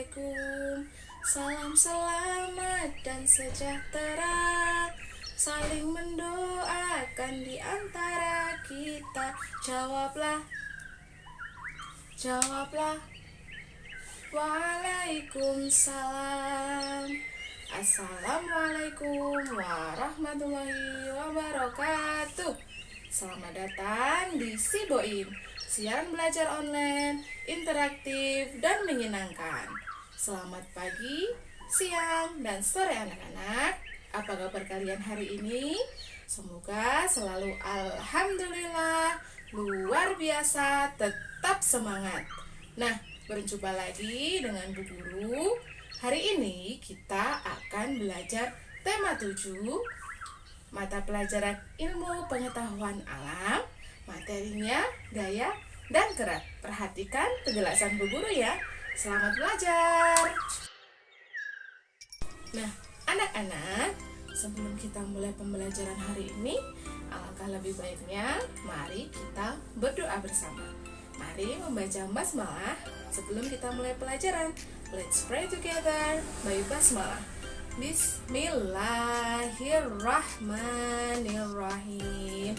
Assalamualaikum. Salam selamat dan sejahtera, saling mendoakan di antara kita. Jawablah, jawablah. Waalaikumsalam. Assalamualaikum warahmatullahi wabarakatuh. Selamat datang di Siboin, siaran belajar online, interaktif, dan menyenangkan. Selamat pagi, siang, dan sore anak-anak. Apa kabar kalian hari ini? Semoga selalu alhamdulillah, luar biasa, tetap semangat. Nah, berjumpa lagi dengan Bu Guru. Hari ini kita akan belajar tema 7, mata pelajaran ilmu pengetahuan alam, materinya gaya dan gerak. Perhatikan penjelasan Bu Guru ya. Selamat belajar. Nah, anak-anak, sebelum kita mulai pembelajaran hari ini, alangkah lebih baiknya mari kita berdoa bersama. Mari membaca basmalah sebelum kita mulai pelajaran. Let's pray together by basmalah. Bismillahirrahmanirrahim.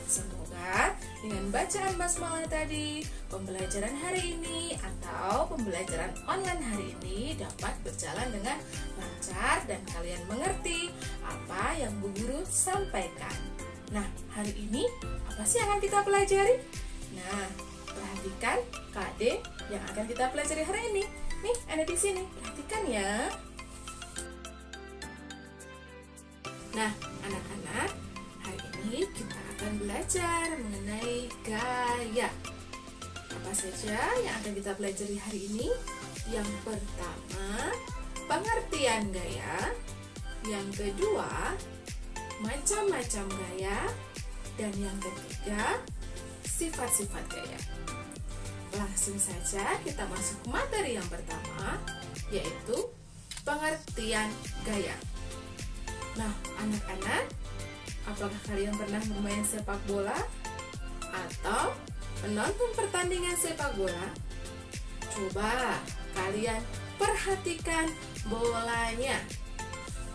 Semoga dengan bacaan basmalah tadi, pembelajaran hari ini atau pembelajaran online hari ini dapat berjalan dengan lancar dan kalian mengerti apa yang Bu Guru sampaikan. Nah, hari ini apa sih yang akan kita pelajari? Nah, perhatikan KD yang akan kita pelajari hari ini. Nih, ada di sini. Perhatikan ya. Nah, anak-anak, hari ini kita akan belajar mengenai gaya. Apa saja yang akan kita pelajari hari ini? Yang pertama, pengertian gaya. Yang kedua, macam-macam gaya. Dan yang ketiga, sifat-sifat gaya. Langsung saja kita masuk ke materi yang pertama, yaitu pengertian gaya. Nah, anak-anak, apakah kalian pernah bermain sepak bola atau menonton pertandingan sepak bola? Coba kalian perhatikan bolanya.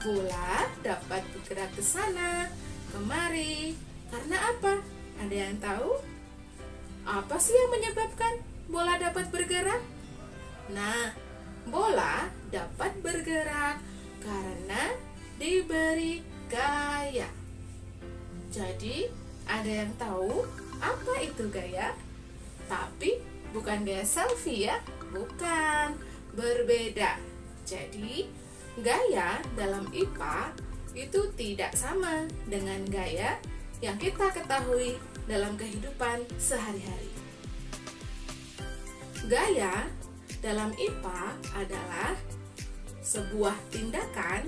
Bola dapat bergerak ke sana, kemari. Karena apa? Ada yang tahu? Apa sih yang menyebabkan bola dapat bergerak? Nah, bola dapat bergerak karena diberi gaya. Jadi, ada yang tahu apa itu gaya? Tapi bukan gaya selfie ya, bukan, berbeda. Jadi, gaya dalam IPA itu tidak sama dengan gaya yang kita ketahui dalam kehidupan sehari-hari. Gaya dalam IPA adalah sebuah tindakan,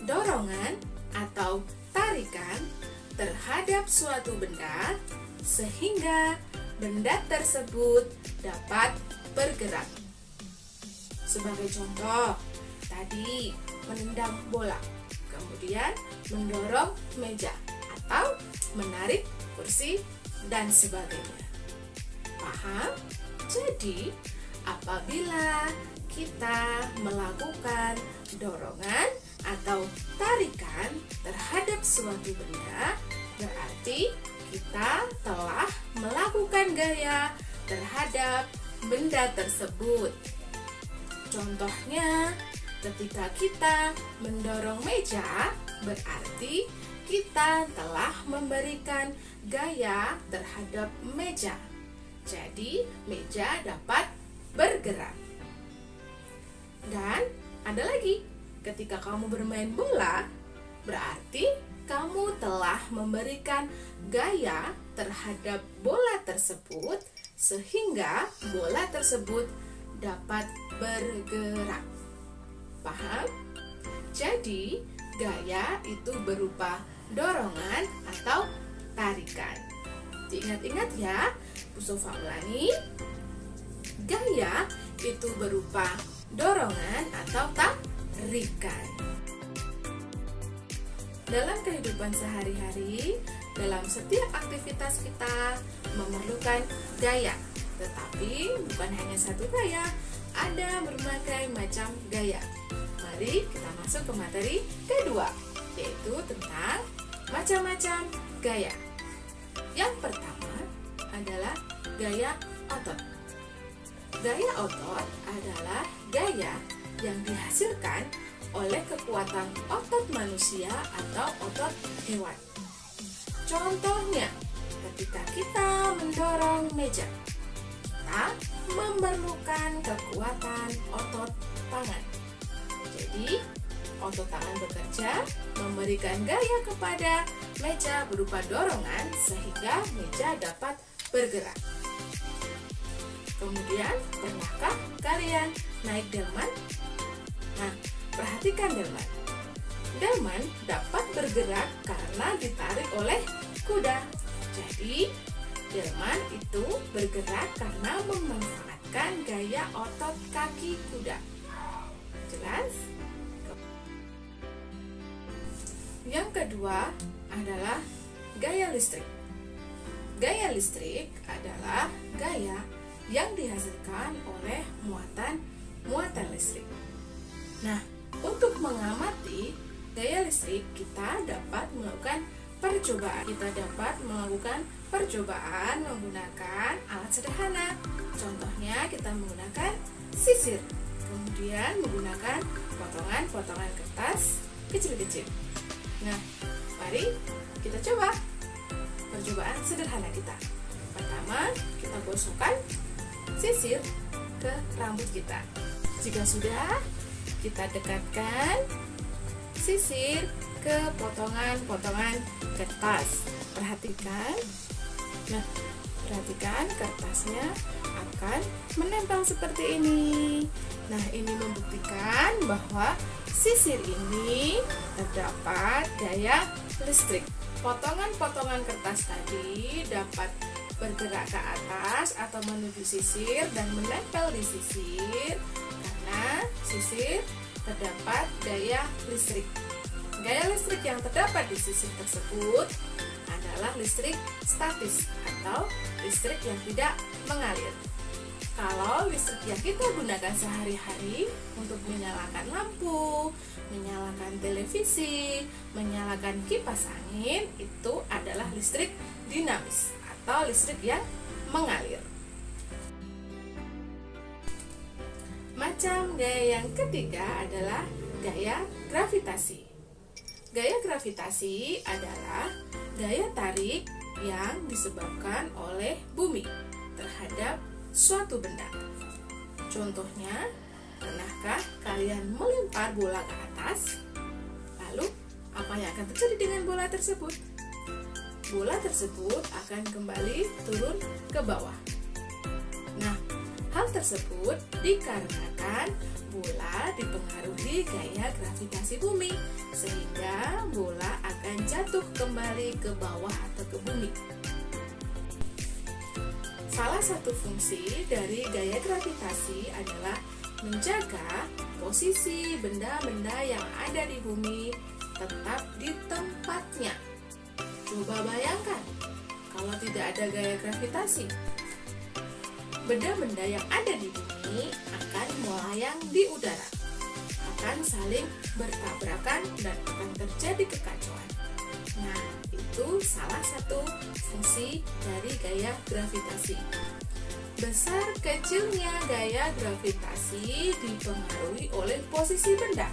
dorongan atau tarikan terhadap suatu benda sehingga benda tersebut dapat bergerak. Sebagai contoh, tadi menendang bola, kemudian mendorong meja atau menarik kursi dan sebagainya. Paham? Jadi, apabila kita melakukan dorongan atau tarikan terhadap suatu benda, berarti kita telah melakukan gaya terhadap benda tersebut. Contohnya, ketika kita mendorong meja, berarti kita telah memberikan gaya terhadap meja. Jadi, meja dapat bergerak. Dan ada lagi, ketika kamu bermain bola, berarti kamu telah memberikan gaya terhadap bola tersebut sehingga bola tersebut dapat bergerak. Paham? Jadi, gaya itu berupa dorongan atau tarikan. Diingat-ingat ya, Bu Sofa ulangi. Gaya itu berupa dorongan atau tarikan. Dalam kehidupan sehari-hari, dalam setiap aktivitas kita memerlukan gaya. Tetapi bukan hanya satu gaya, ada berbagai macam gaya. Mari kita masuk ke materi kedua, yaitu tentang macam-macam gaya. Yang pertama adalah gaya otot. Gaya otot adalah gaya yang dihasilkan oleh kekuatan otot manusia atau otot hewan. Contohnya, ketika kita mendorong meja, kita memerlukan kekuatan otot tangan. Jadi, otot tangan bekerja memberikan gaya kepada meja berupa dorongan sehingga meja dapat bergerak. Kemudian, pernahkah kalian naik delman? Nah, perhatikan delman. Delman dapat bergerak karena ditarik oleh kuda. Jadi, delman itu bergerak karena memanfaatkan gaya otot kaki kuda. Jelas? Yang kedua adalah gaya listrik. Gaya listrik adalah gaya yang dihasilkan oleh muatan listrik. Nah, untuk mengamati gaya listrik, kita dapat melakukan percobaan. Kita dapat melakukan percobaan menggunakan alat sederhana. Contohnya, kita menggunakan sisir, kemudian menggunakan potongan-potongan kertas kecil-kecil. Nah, mari kita coba percobaan sederhana kita. Pertama, kita gosokkan sisir ke rambut kita. Jika sudah, kita dekatkan sisir ke potongan-potongan kertas. Perhatikan. Nah, perhatikan kertasnya akan menempel seperti ini. Nah, ini membuktikan bahwa sisir ini terdapat gaya listrik. Potongan-potongan kertas tadi dapat bergerak ke atas atau menuju sisir dan menempel di sisir karena sisir terdapat gaya listrik. Gaya listrik yang terdapat di sisir tersebut adalah listrik statis atau listrik yang tidak mengalir. Kalau listrik yang kita gunakan sehari-hari untuk menyalakan lampu, menyalakan televisi, menyalakan kipas angin, itu adalah listrik dinamis atau listrik yang mengalir. Macam gaya yang ketiga adalah gaya gravitasi. Gaya gravitasi adalah gaya tarik yang disebabkan oleh bumi terhadap suatu benda. Contohnya, pernahkah kalian melempar bola ke atas? Lalu, apa yang akan terjadi dengan bola tersebut? Bola tersebut akan kembali turun ke bawah. Nah, hal tersebut dikarenakan bola dipengaruhi gaya gravitasi bumi, sehingga bola akan jatuh kembali ke bawah atau ke bumi. Salah satu fungsi dari gaya gravitasi adalah menjaga posisi benda-benda yang ada di bumi tetap di tempatnya. Coba bayangkan, kalau tidak ada gaya gravitasi, benda-benda yang ada di bumi akan melayang di udara, akan saling bertabrakan dan akan terjadi kekacauan. Nah, itu salah satu fungsi dari gaya gravitasi. Besar kecilnya gaya gravitasi dipengaruhi oleh posisi benda.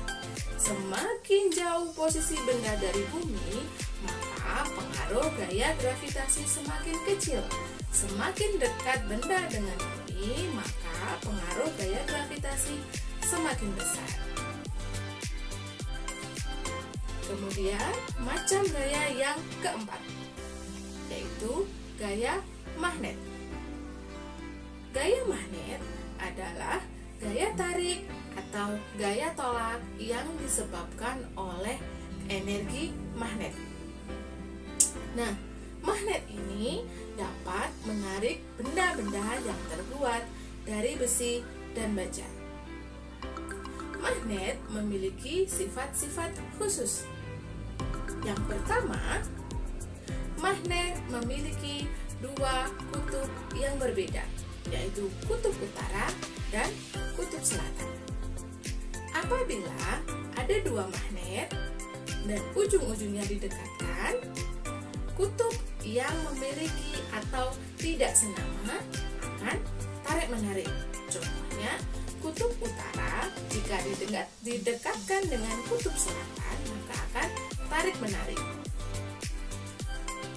Semakin jauh posisi benda dari bumi, maka pengaruh gaya gravitasi semakin kecil. Semakin dekat benda dengan bumi, maka pengaruh gaya gravitasi semakin besar. Kemudian, macam gaya yang keempat, yaitu gaya magnet. Gaya magnet adalah gaya tarik atau gaya tolak yang disebabkan oleh energi magnet. Nah, magnet ini dapat menarik benda-benda yang terbuat dari besi dan baja. Magnet memiliki sifat-sifat khusus. Yang pertama, magnet memiliki dua kutub yang berbeda. yaitu kutub utara dan kutub selatan. Apabila ada dua magnet dan ujung-ujungnya didekatkan, kutub yang memiliki atau tidak senama akan tarik-menarik. Contohnya, kutub utara jika didekatkan dengan kutub selatan maka akan tarik-menarik.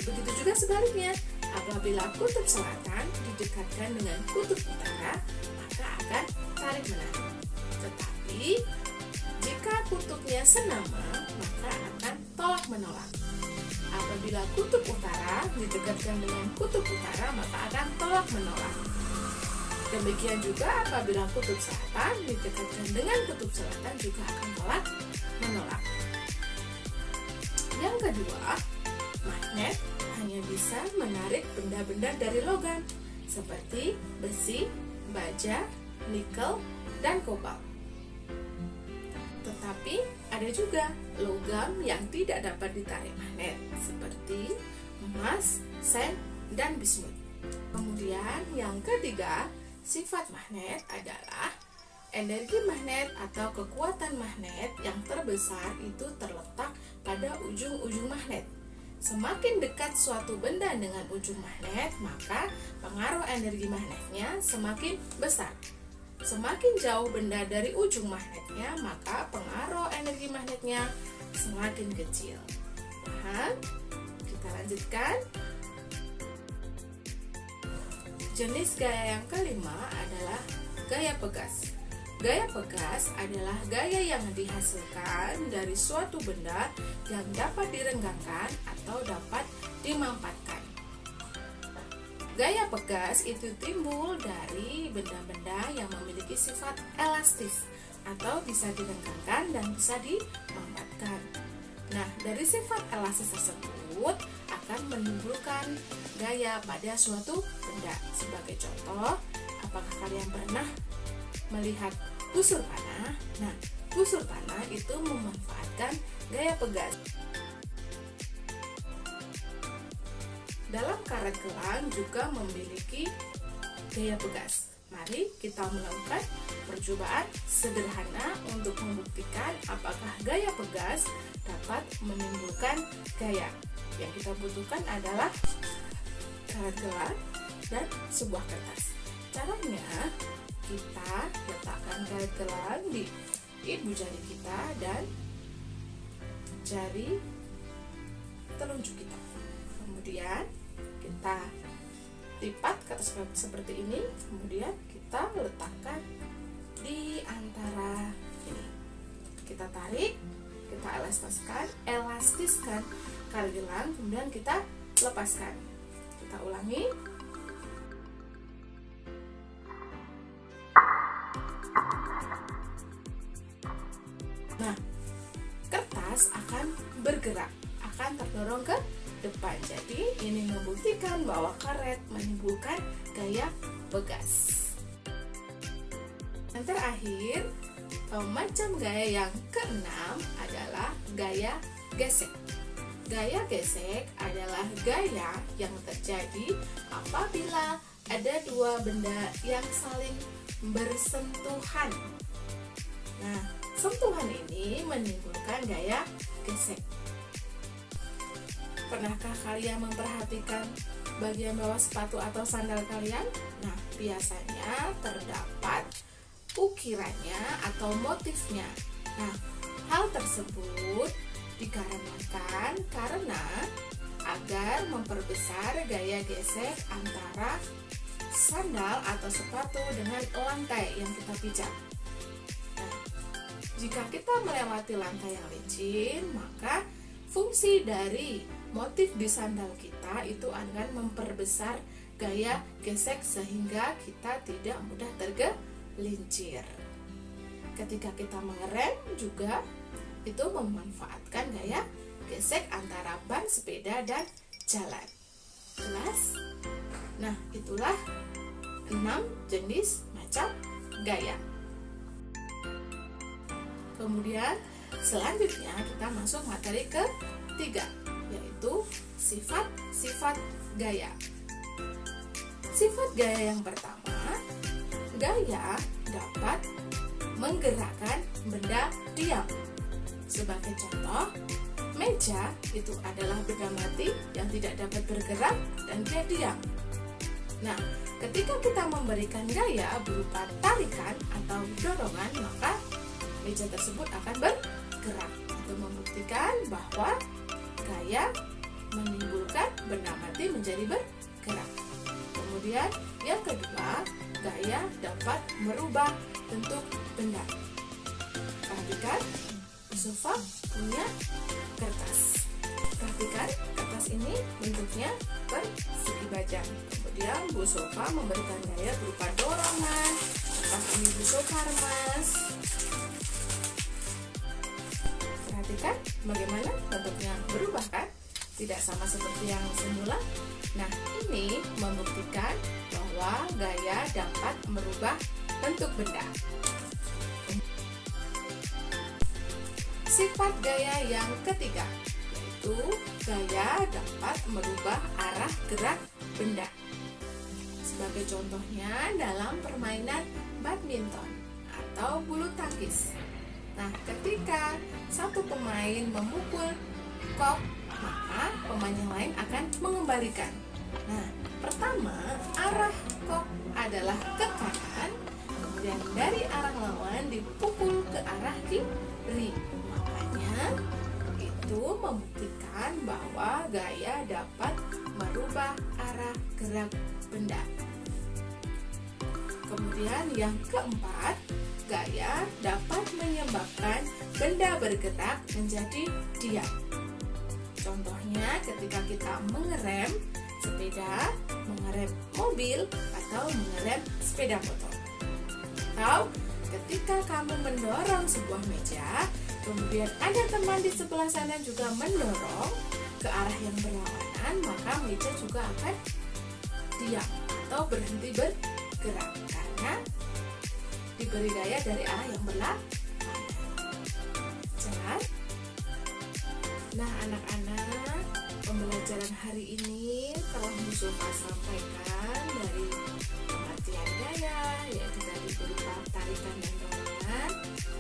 Begitu juga sebaliknya, apabila kutub selatan didekatkan dengan kutub utara maka akan tarik-menarik. Tetapi jika kutubnya senama maka akan tolak-menolak. Apabila kutub utara didekatkan dengan kutub utara maka akan tolak-menolak. Demikian juga apabila kutub selatan didekatkan dengan kutub selatan juga akan tolak-menolak. Yang kedua, magnet hanya bisa menarik benda-benda dari logam seperti besi, baja, nikel, dan kobalt. Tetapi ada juga logam yang tidak dapat ditarik magnet seperti emas, sen, dan bismut. Kemudian yang ketiga, sifat magnet adalah energi magnet atau kekuatan magnet yang terbesar itu terletak pada ujung-ujung magnet. Semakin dekat suatu benda dengan ujung magnet, maka pengaruh energi magnetnya semakin besar. Semakin jauh benda dari ujung magnetnya, maka pengaruh energi magnetnya semakin kecil. Paham? Kita lanjutkan. Jenis gaya yang kelima adalah gaya pegas. Gaya pegas adalah gaya yang dihasilkan dari suatu benda yang dapat direnggangkan atau dapat dimampatkan. Gaya pegas itu timbul dari benda-benda yang memiliki sifat elastis atau bisa direnggangkan dan bisa dimampatkan. Nah, dari sifat elastis tersebut akan menimbulkan gaya pada suatu benda. Sebagai contoh, apakah kalian pernah melihat busur panah? Nah, busur panah itu memanfaatkan gaya pegas. Dalam karet gelang juga memiliki gaya pegas. Mari kita melakukan percobaan sederhana untuk membuktikan apakah gaya pegas dapat menimbulkan gaya. Yang kita butuhkan adalah karet gelang dan sebuah kertas. Caranya, kita letakkan karet gelang di ibu jari kita dan jari telunjuk kita. Kemudian kita lipat ke atas seperti ini, kemudian kita letakkan di antara ini. Kita tarik, kita elastiskan karet gelang, kemudian kita lepaskan. Kita ulangi. Nah, kertas akan bergerak, akan terdorong ke depan. Jadi ini membuktikan bahwa karet menimbulkan gaya pegas. Yang terakhir, macam gaya yang keenam adalah gaya gesek. Gaya gesek adalah gaya yang terjadi apabila ada dua benda yang saling bersentuhan. Nah, sentuhan ini menimbulkan gaya gesek. Pernahkah kalian memperhatikan bagian bawah sepatu atau sandal kalian? Nah, biasanya terdapat ukirannya atau motifnya. Nah, hal tersebut dikarenakan karena agar memperbesar gaya gesek antara sandal atau sepatu dengan lantai yang kita pijak. Nah, jika kita melewati lantai yang licin, maka fungsi dari motif di sandal kita itu akan memperbesar gaya gesek sehingga kita tidak mudah tergelincir. Ketika kita mengerem juga itu memanfaatkan gaya gesek antara ban sepeda dan jalan. Jelas? Nah, itulah 6 jenis macam gaya. Kemudian selanjutnya kita masuk materi ketiga, yaitu sifat-sifat gaya. Sifat gaya yang pertama gaya dapat menggerakkan benda diam. Sebagai contoh, meja itu adalah benda mati yang tidak dapat bergerak dan dia diam. Nah, ketika kita memberikan gaya berupa tarikan atau dorongan, maka meja tersebut akan bergerak. Itu membuktikan bahwa gaya menimbulkan benda mati menjadi bergerak. Kemudian yang kedua, gaya dapat merubah bentuk benda. Perhatikan, Bu Sulfa punya kertas. Perhatikan, kertas ini bentuknya persegi bajang. Kemudian Bu Sulfa memberikan gaya berupa dorongan. Kertas ini Bu Sulfa remas. Perhatikan bagaimana bentuknya berubah, kan? Tidak sama seperti yang semula. Nah, ini membuktikan bahwa gaya dapat merubah bentuk benda. Sifat gaya yang ketiga, yaitu gaya dapat merubah arah gerak benda. Sebagai contohnya dalam permainan badminton atau bulu tangkis. Nah, ketika satu pemain memukul kok, maka pemain yang lain akan mengembalikan. Nah, pertama arah kok adalah ke kanan, kemudian dari arah lawan dipukul ke arah kiri. Makanya itu membuktikan bahwa gaya dapat merubah arah gerak benda. Kemudian yang keempat, gaya dapat menyebabkan benda bergerak menjadi diam. Contohnya ketika kita mengerem sepeda, mengerem mobil, atau mengerem sepeda motor. Atau ketika kamu mendorong sebuah meja, kemudian ada teman di sebelah sana juga mendorong ke arah yang berlawanan, maka meja juga akan diam atau berhenti bergerak karena diberi gaya dari arah yang berlawanan. Jelas? Nah, anak-anak, pembelajaran hari ini telah Bu Sulfa sampaikan dari pengertian gaya, yaitu tadi berupa tarikan dan dorongan,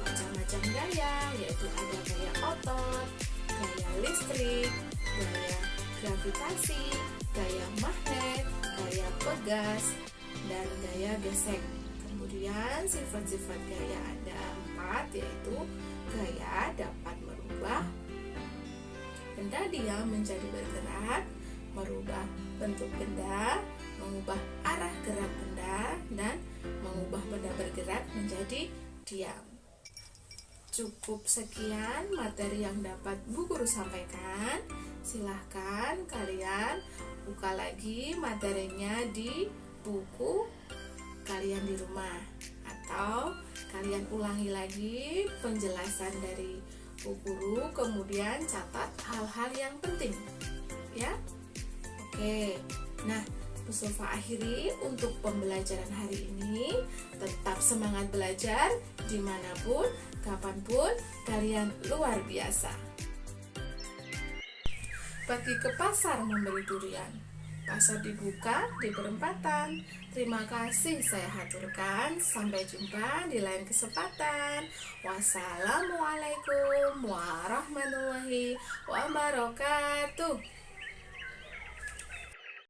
macam-macam gaya, yaitu ada gaya otot, gaya listrik, gaya gravitasi, gaya magnet, gaya pegas, dan gaya gesek. Kemudian sifat-sifat gaya ada 4, yaitu gaya dapat merubah benda diam menjadi bergerak, merubah bentuk benda, mengubah arah gerak benda, dan mengubah benda bergerak menjadi diam. Cukup sekian materi yang dapat Bu Guru sampaikan. Silahkan kalian buka lagi materinya di buku kalian di rumah, atau kalian ulangi lagi penjelasan dari Bu Guru, kemudian catat hal-hal yang penting, ya. Oke, nah Bu Sulfa akhiri untuk pembelajaran hari ini. Tetap semangat belajar dimanapun, kapanpun, kalian luar biasa. Pergi ke pasar membeli durian, pasar dibuka di perempatan. Terima kasih saya haturkan. Sampai jumpa di lain kesempatan. Wassalamualaikum warahmatullahi wabarakatuh.